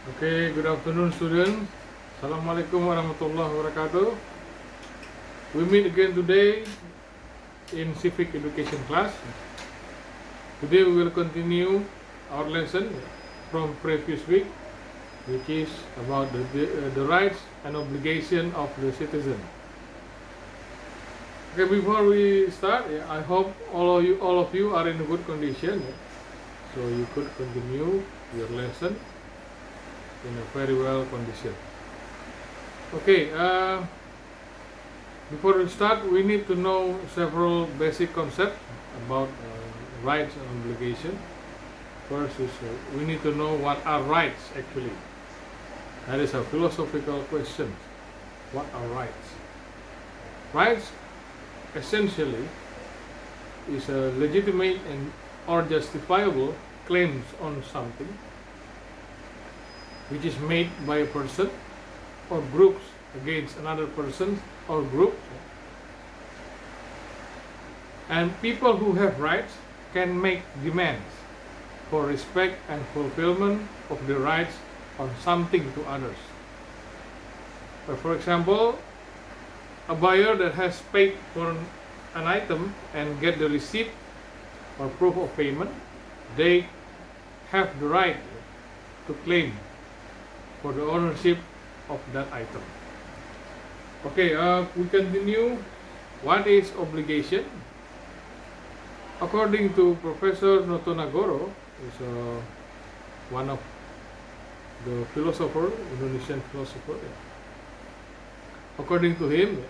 Okay, good afternoon students. Assalamualaikum warahmatullahi wabarakatuh. We meet again today in civic education class. Today we will continue our lesson from previous week, which is about the rights and obligation of the citizen. Okay, before we start, I hope all of you are in a good condition, so you could continue your lesson in a very well condition. Okay, before we start, we need to know several basic concepts about rights and obligation. First is we need to know what are rights actually. That is a philosophical question. What are rights? Rights essentially is a legitimate and or justifiable claims on something which is made by a person or groups against another person or group. And people who have rights can make demands for respect and fulfillment of the rights on something to others. For example, a buyer that has paid for an item and get the receipt or proof of payment, they have the right to claim for the ownership of that item. Okay, we continue. What is obligation? According to Professor Notonagoro, is one of the philosopher, Indonesian philosopher. According to him,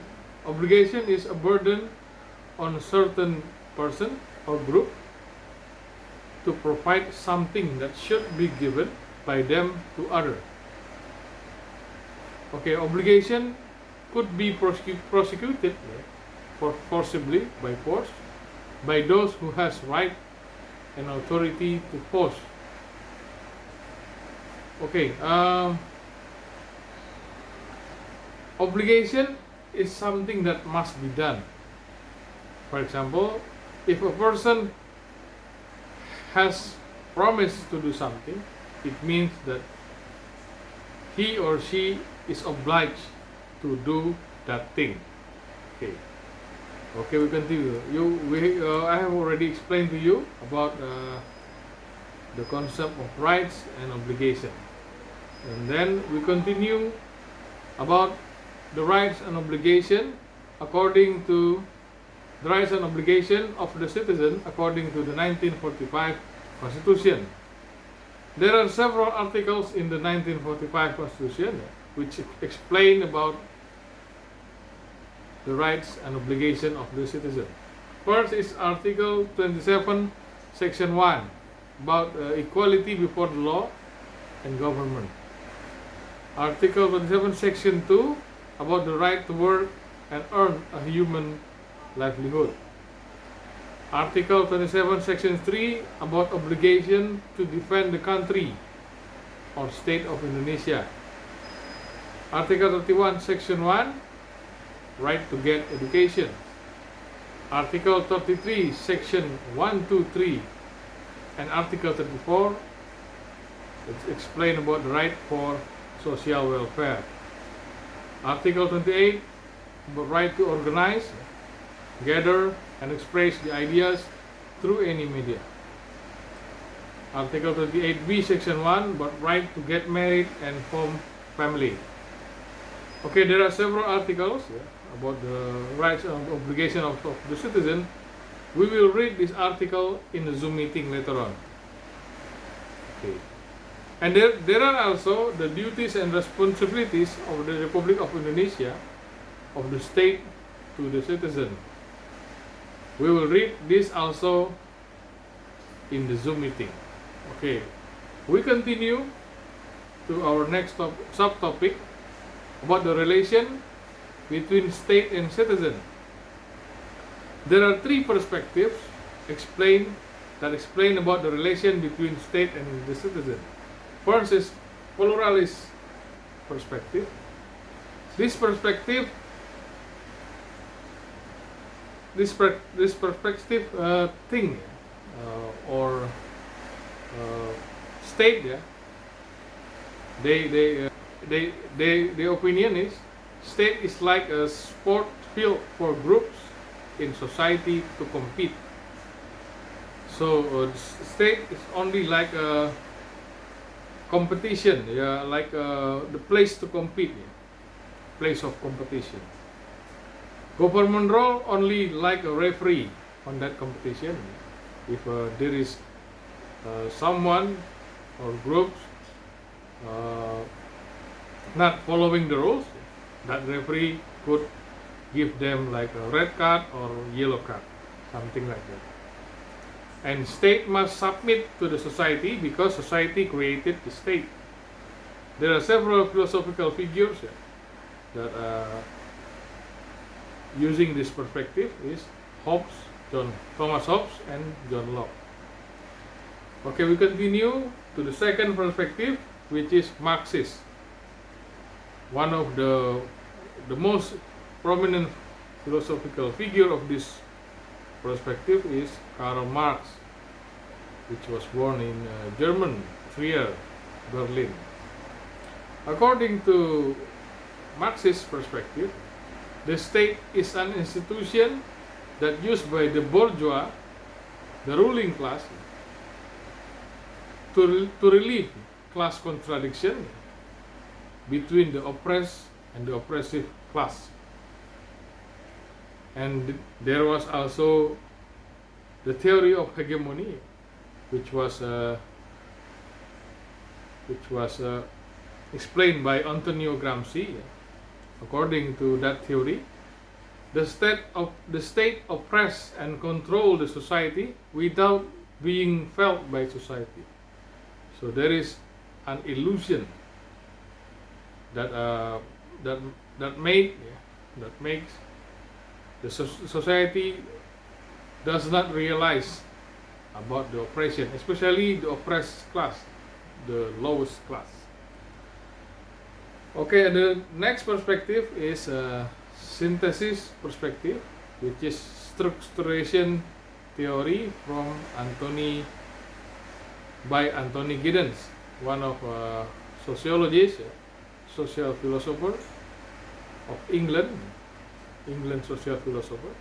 obligation is a burden on a certain person or group to provide something that should be given by them to others. Okay, obligation could be prosecuted forcibly by force by those who has right and authority to force. Okay, obligation is something that must be done. For example, if a person has promised to do something, it means that he or she is obliged to do that thing. Okay. Okay, we continue. I have already explained to you about the concept of rights and obligation, and then we continue about the rights and obligation according to the rights and obligation of the citizen according to the 1945 Constitution. There are several articles in the 1945 Constitution which explain about the rights and obligation of the citizen. First is Article 27, Section 1, about equality before the law and government. Article 27, Section 2, about the right to work and earn a human livelihood. Article 27, Section 3, about obligation to defend the country or state of Indonesia. Article 31, Section 1, right to get education. Article 33, Section 1, 2, 3, and Article 34, it's explain about the right for social welfare. Article 28, about right to organize, gather, and express the ideas through any media. Article 28b, Section 1, about right to get married and form family. Okay, there are several articles about the rights and obligation of the citizen. We will read this article in the Zoom meeting later on. Okay. And there are also the duties and responsibilities of the Republic of Indonesia, of the state to the citizen. We will read this also in the Zoom meeting. Okay, we continue to our next subtopic about the relation between state and citizen. There are three perspectives explain about the relation between state and the citizen. First is pluralist perspective. This perspective thing or state They they uh, their opinion is state is like a sport field for groups in society to compete. So state is only like a competition, yeah, like the place to compete, yeah, place of competition. Government role only like a referee on that competition. If there is someone or groups uh, not following the rules, that referee could give them like a red card or yellow card, something like that. And state must submit to the society because society created the state. There are several philosophical figures that using this perspective is Thomas Hobbes and John Locke. Okay, we continue to the second perspective, which is Marxist. One of the most prominent philosophical figure of this perspective is Karl Marx, which was born in German, Trier, Berlin. According to Marxist perspective, the state is an institution that used by the bourgeois, the ruling class, to relieve class contradiction between the oppressed and the oppressive class. And there was also the theory of hegemony, which was explained by Antonio Gramsci. According to that theory, the state oppress and control the society without being felt by society. So there is an illusion that makes the society does not realize about the oppression, especially the oppressed class, the lowest class. Okay, and the next perspective is synthesis perspective, which is structuration theory from Anthony Giddens, one of sociologists, social philosopher of England social philosopher.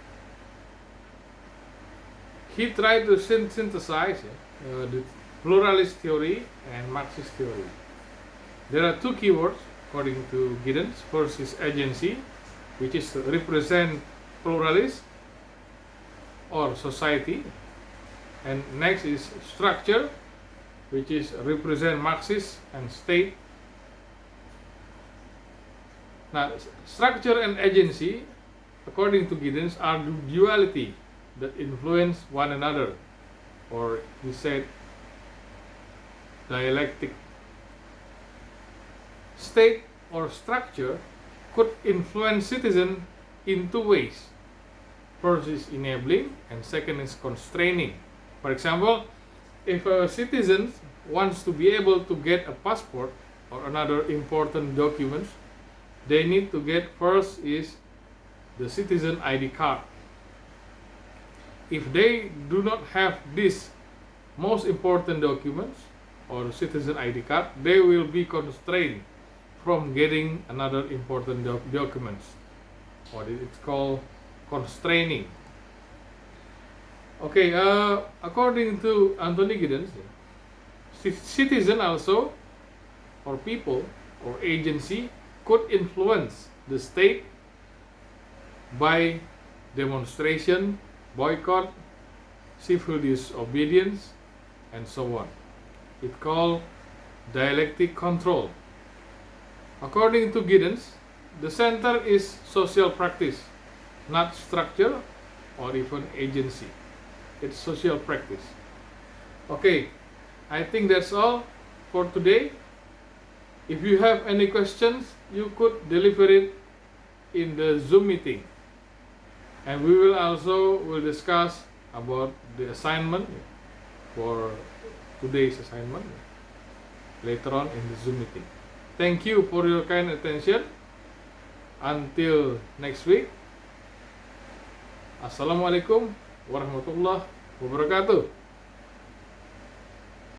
He tried to synthesize the pluralist theory and Marxist theory. There are two keywords according to Giddens. First is agency, which is to represent pluralist or society, and next is structure, which is represent Marxist and state. Now, structure and agency, according to Giddens, are duality that influence one another, or he said dialectic. State or structure could influence citizens in two ways. First is enabling, and second is constraining. For example, if a citizen wants to be able to get a passport or another important documents, they need to get first is the citizen ID card. If they do not have this most important documents or citizen ID card, they will be constrained from getting another important documents, or it's called constraining. Okay, according to Anthony Giddens, citizen also, or people, or agency could influence the state by demonstration, boycott, civil disobedience, and so on. It's called dialectic control. According to Giddens, the center is social practice, not structure or even agency. It's social practice. Okay, I think that's all for today. If you have any questions, you could deliver it in the Zoom meeting. And we will discuss about the assignment for today's assignment later on in the Zoom meeting. Thank you for your kind attention. Until next week. Assalamualaikum warahmatullahi wabarakatuh.